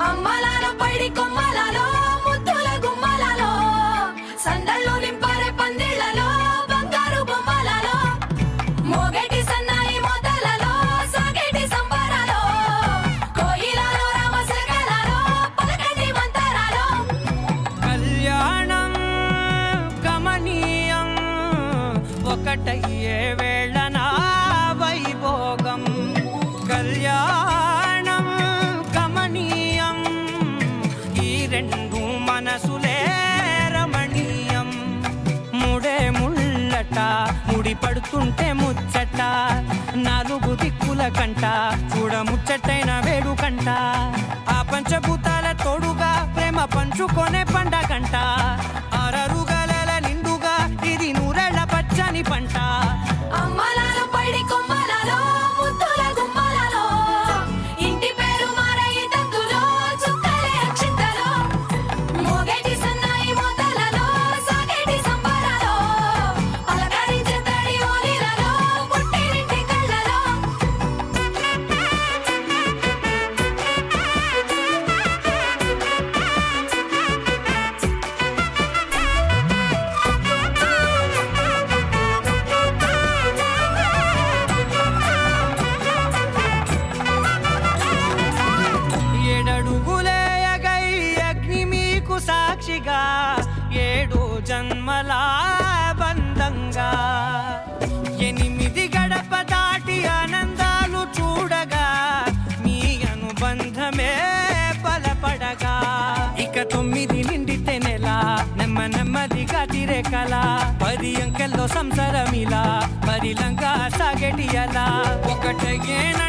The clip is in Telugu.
అమ్మలాలో పైడి కొమ్మలాలో ముద్దుల గుమ్మలాలో సందళ్ళు నింపారే పందిళ్లలో బంగారు బొమ్మలాలో మోగేటి సన్నాయి మోతలలో సాగేటి సంబరాలో కోయిలలో రామశకలలో పలకటి మంతరాలో కళ్యాణం గమనీయం ఒకటయ్యే వేళన వైభోగం కళ్యాణం గమనీయం ఈ రెండు మనసులే రమణీయం ముడే ముళ్ళట ముడి పడుతుంటే ముచ్చట నాలుగు దిక్కుల కంట చూడ ముచ్చటైన వేడుకంట ఆ పంచభూతాల తోడుగా ప్రేమ పంచుకొనే పండగంట అరరుగల నిండుగా ఇది నూరెళ్ళ పచ్చని పంట అమ్మలాలో పైడి కొమ్మలాలో ముద్దుల గుమ్మలాలో ఇంటి పేరు మారయి తందులో చుక్కలే అక్షింతలో మోగేటి సన్నాయి మోతలలో సాగేటి సంబరాలో పలకరించే తడి ఓలిలలో పుట్టినింటి కళ్ళలో ఏడడుగులే ఎగై అగ్ని మీకు సాక్షిగా ఏడు జన్మల బంధంగా ఎనిమిది గడప దాటి ఆనందాలు చూడగా మీ అనుబంధమే బలపడగా ఇక 9 నిండితే నెల నెమ్మదిగా తిరే కల 10 అంకెల్లో సంసారమిలా పరిలంగా సాగటి అలా ఒకటేనా